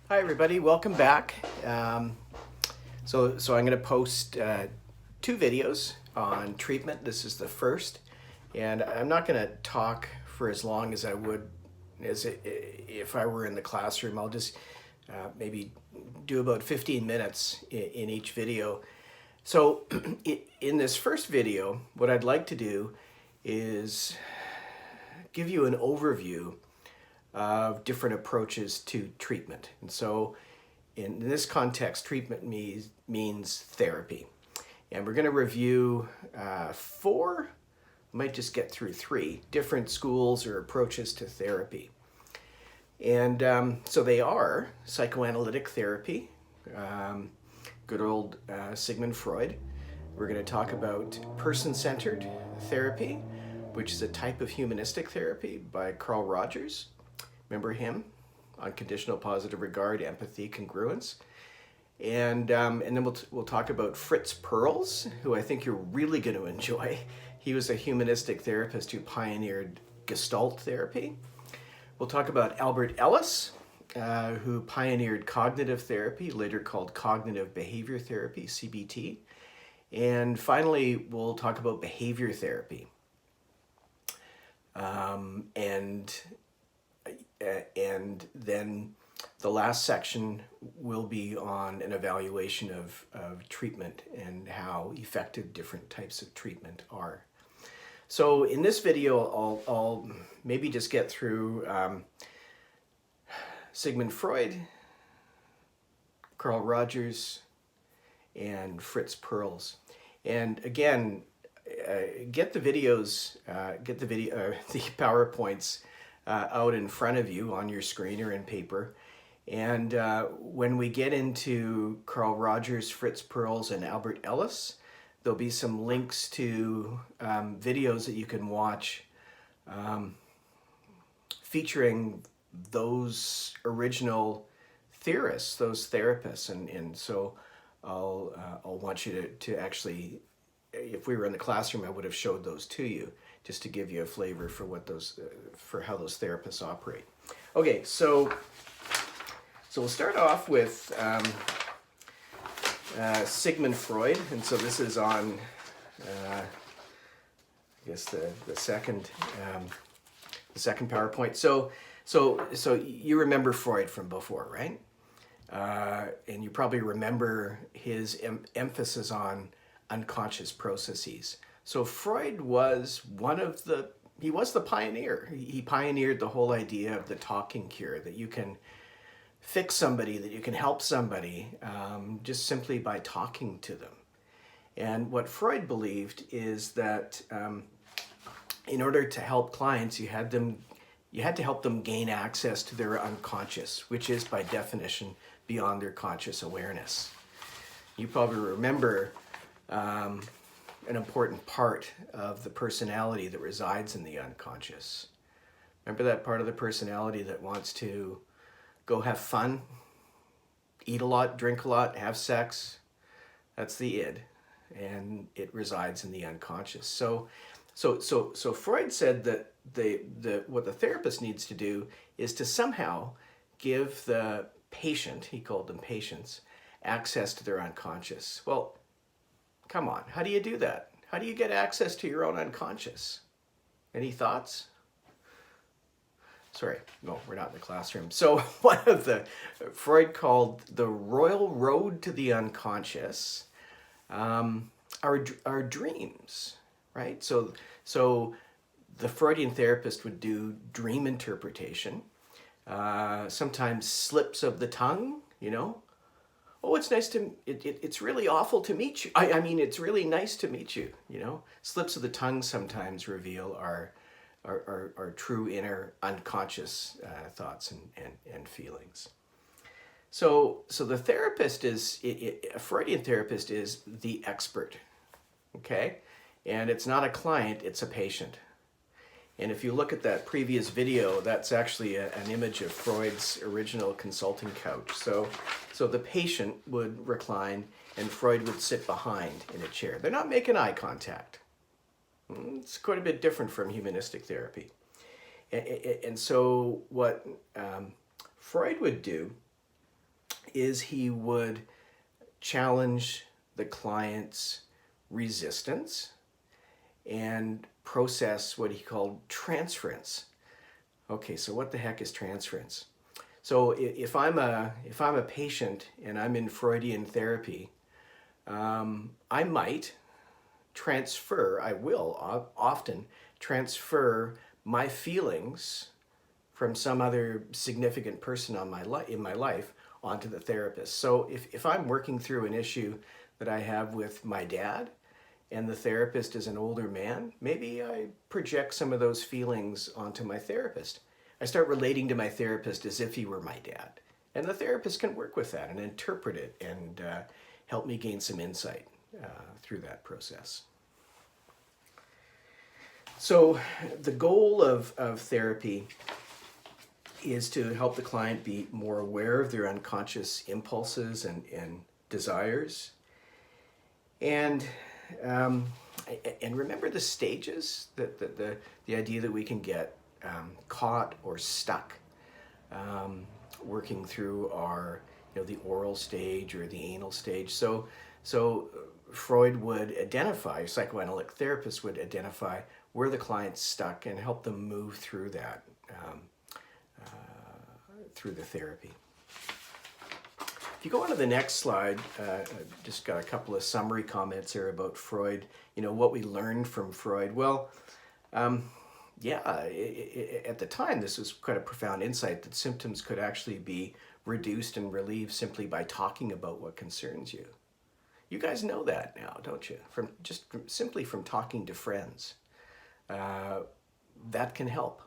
Hi everybody, welcome back. So I'm going to post two videos on treatment. This is the first, and I'm not going to talk for as long as I would if I were in the classroom. I'll just maybe do about 15 minutes in each video. So in this first video, what I'd like to do is give you an overview of different approaches to treatment. And so in this context, treatment means therapy. And we're going to review four, might just get through three, different schools or approaches to therapy. And so they are psychoanalytic therapy, good old Sigmund Freud. We're going to talk about person-centered therapy, which is a type of humanistic therapy by Carl Rogers. Remember him? Unconditional positive regard, empathy, congruence. And then we'll talk about Fritz Perls, who I think you're really going to enjoy. He was a humanistic therapist who pioneered Gestalt therapy. We'll talk about Albert Ellis, who pioneered cognitive therapy, later called cognitive behavior therapy, CBT. And finally, we'll talk about behavior therapy. And then the last section will be on an evaluation of treatment and how effective different types of treatment are. So in this video, I'll maybe just get through Sigmund Freud, Carl Rogers, and Fritz Perls. And again, get the videos, the PowerPoints out in front of you on your screen or in paper. And when we get into Carl Rogers, Fritz Perls, and Albert Ellis, there'll be some links to videos that you can watch featuring those original theorists, those therapists. And so I'll want you to actually, if we were in the classroom, I would have showed those to you, just to give you a flavor for what those, for how those therapists operate. Okay, so we'll start off with Sigmund Freud, and so this is on, I guess the second PowerPoint. So you remember Freud from before, right? And you probably remember his emphasis on unconscious processes. So Freud was he was the pioneer. He pioneered the whole idea of the talking cure, that you can fix somebody, that you can help somebody just simply by talking to them. And what Freud believed is that in order to help clients, you had to help them gain access to their unconscious, which is by definition beyond their conscious awareness. You probably remember an important part of the personality that resides in the unconscious. Remember that part of the personality that wants to go have fun, eat a lot, drink a lot, have sex? That's the id, and it resides in the unconscious. So Freud said that what the therapist needs to do is to somehow give the patient, he called them patients, access to their unconscious. Well, come on, how do you do that? How do you get access to your own unconscious? Any thoughts? Sorry, no, we're not in the classroom. So one of Freud called the royal road to the unconscious our dreams, right? So the Freudian therapist would do dream interpretation, sometimes slips of the tongue, oh, it's really awful to meet you. I mean, it's really nice to meet you, Slips of the tongue sometimes reveal our true inner unconscious thoughts and feelings. So the therapist a Freudian therapist is the expert, okay? And it's not a client, it's a patient. And if you look at that previous video, that's actually an image of Freud's original consulting couch. So the patient would recline and Freud would sit behind in a chair. They're not making eye contact. It's quite a bit different from humanistic therapy. And so what Freud would do is he would challenge the client's resistance and process what he called transference. Okay, so what the heck is transference? So if I'm a patient and I'm in Freudian therapy, I might transfer, I will often transfer my feelings from some other significant person in my life onto the therapist. So if I'm working through an issue that I have with my dad and the therapist is an older man, maybe I project some of those feelings onto my therapist. I start relating to my therapist as if he were my dad. And the therapist can work with that and interpret it and help me gain some insight through that process. So the goal of therapy is to help the client be more aware of their unconscious impulses and desires. And remember the stages, the idea that we can get caught or stuck working through our, the oral stage or the anal stage. So Freud would identify, psychoanalytic therapists would identify where the client's stuck and help them move through that through the therapy. If you go on to the next slide, just got a couple of summary comments here about Freud, what we learned from Freud. Well, at the time, this was quite a profound insight that symptoms could actually be reduced and relieved simply by talking about what concerns you. You guys know that now, don't you? Simply from talking to friends. That can help.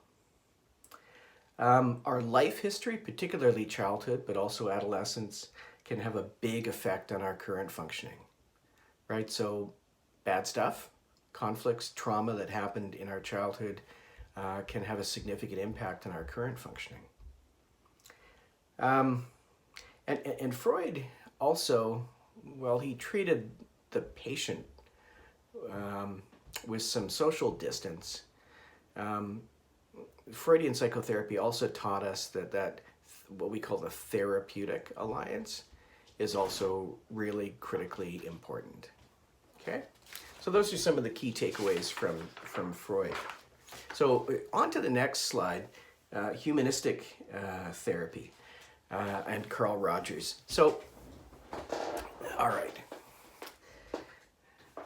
Our life history, particularly childhood, but also adolescence, can have a big effect on our current functioning, right? So bad stuff, conflicts, trauma that happened in our childhood can have a significant impact on our current functioning. And Freud also, he treated the patient with some social distance. Freudian psychotherapy also taught us that what we call the therapeutic alliance is also really critically important. Okay, so those are some of the key takeaways from Freud. So on to the next slide, humanistic therapy and Carl Rogers. So, all right.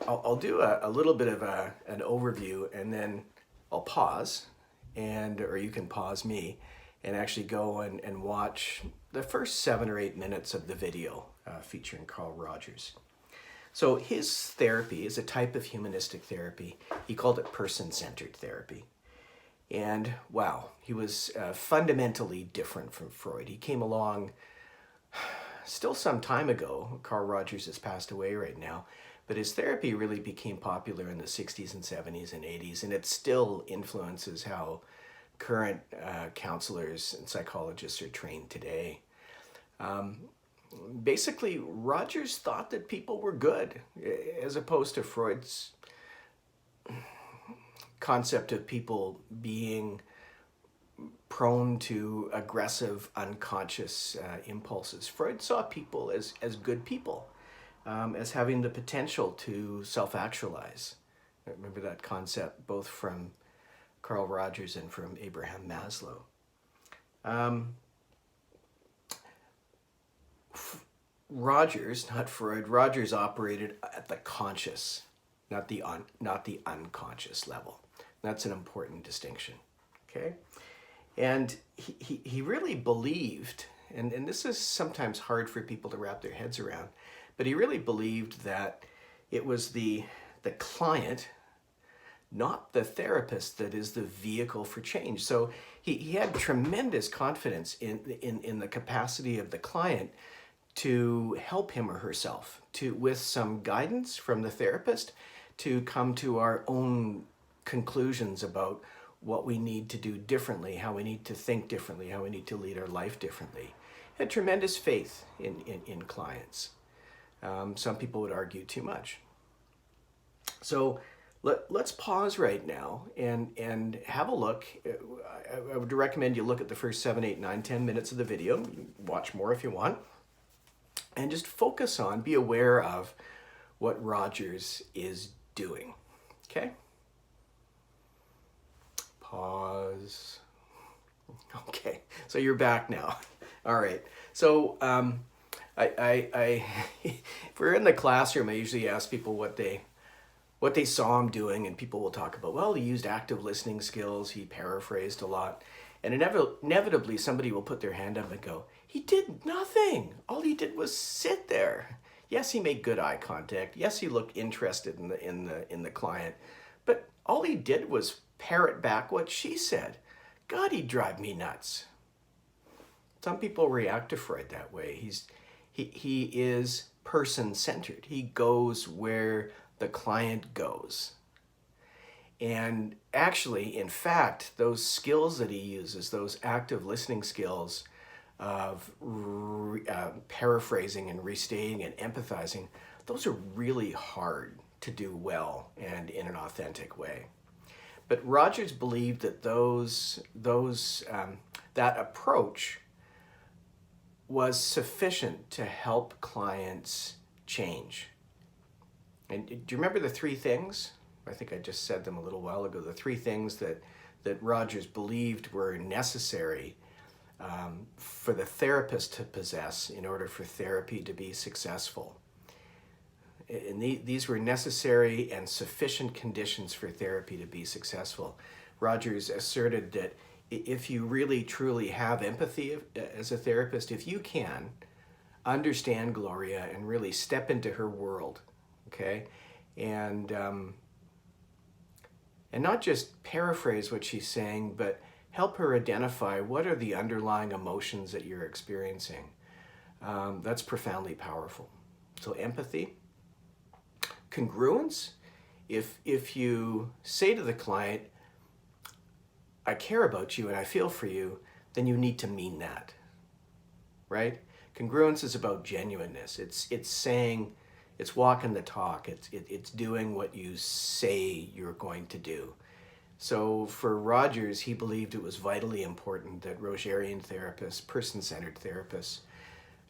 I'll do a little bit of an overview and then I'll pause, or you can pause me and actually go and watch the first 7 or 8 minutes of the video featuring Carl Rogers. So his therapy is a type of humanistic therapy. He called it person-centered therapy. And wow, he was fundamentally different from Freud. He came along still some time ago. Carl Rogers has passed away right now. But his therapy really became popular in the 60s and 70s and 80s, and it still influences how current counselors and psychologists are trained today. Basically, Rogers thought that people were good, as opposed to Freud's concept of people being prone to aggressive, unconscious impulses. Freud saw people as good people. As having the potential to self-actualize. I remember that concept both from Carl Rogers and from Abraham Maslow. Rogers, not Freud, Rogers operated at the conscious, not the unconscious level. That's an important distinction, okay? And he really believed, and this is sometimes hard for people to wrap their heads around, but he really believed that it was the client, not the therapist, that is the vehicle for change. So he had tremendous confidence in the capacity of the client to help him or herself, with some guidance from the therapist, to come to our own conclusions about what we need to do differently, how we need to think differently, how we need to lead our life differently. He had tremendous faith in clients. Some people would argue too much. So let's pause right now and have a look. I would recommend you look at the first 7, 8, 9, 10 minutes of the video. Watch more if you want. and just focus on, be aware of what Rogers is doing. Okay? Pause. Okay, so you're back now. All right. So if we're in the classroom, I usually ask people what they saw him doing, and people will talk about, well, he used active listening skills, he paraphrased a lot, and inevitably somebody will put their hand up and go, he did nothing. All he did was sit there. Yes, he made good eye contact. Yes, he looked interested in the client, but all he did was parrot back what she said. God, he'd drive me nuts. Some people react to Freud that way. He is person-centered. He goes where the client goes. And actually, in fact, those skills that he uses, those active listening skills of paraphrasing and restating and empathizing, those are really hard to do well and in an authentic way. But Rogers believed that that approach was sufficient to help clients change. And do you remember the three things? I think I just said them a little while ago. The three things that Rogers believed were necessary for the therapist to possess in order for therapy to be successful. And these were necessary and sufficient conditions for therapy to be successful. Rogers asserted that if you really truly have empathy as a therapist, if you can understand Gloria and really step into her world, okay, and not just paraphrase what she's saying, but help her identify what are the underlying emotions that you're experiencing, that's profoundly powerful. So empathy. Congruence, if you say to the client, I care about you and I feel for you, then you need to mean that, right? Congruence is about genuineness. It's saying, it's walking the talk. It's doing what you say you're going to do. So for Rogers, he believed it was vitally important that Rogerian therapists, person-centered therapists,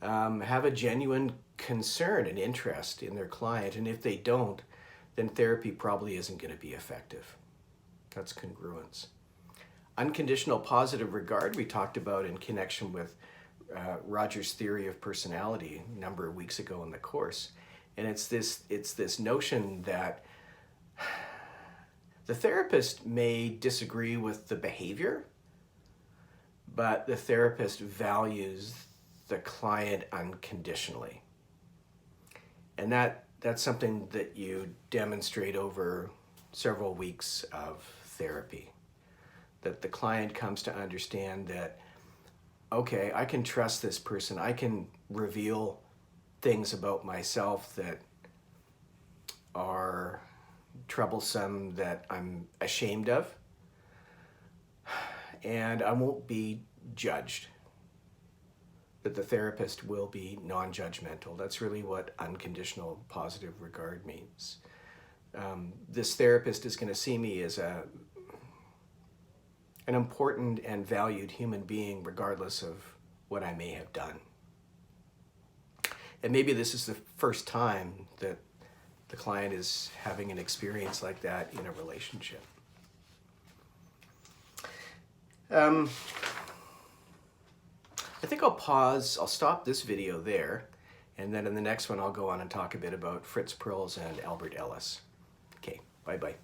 have a genuine concern and interest in their client. And if they don't, then therapy probably isn't going to be effective. That's congruence. Unconditional positive regard we talked about in connection with Rogers' theory of personality a number of weeks ago in the course. And it's this notion that the therapist may disagree with the behavior, but the therapist values the client unconditionally. And that's something that you demonstrate over several weeks of therapy. That the client comes to understand that, okay, I can trust this person. I can reveal things about myself that are troublesome, that I'm ashamed of, and I won't be judged. That the therapist will be non-judgmental. That's really what unconditional positive regard means. This therapist is going to see me as an important and valued human being regardless of what I may have done. And maybe this is the first time that the client is having an experience like that in a relationship. I think I'll stop this video there, and then in the next one I'll go on and talk a bit about Fritz Perls and Albert Ellis. Okay, bye-bye.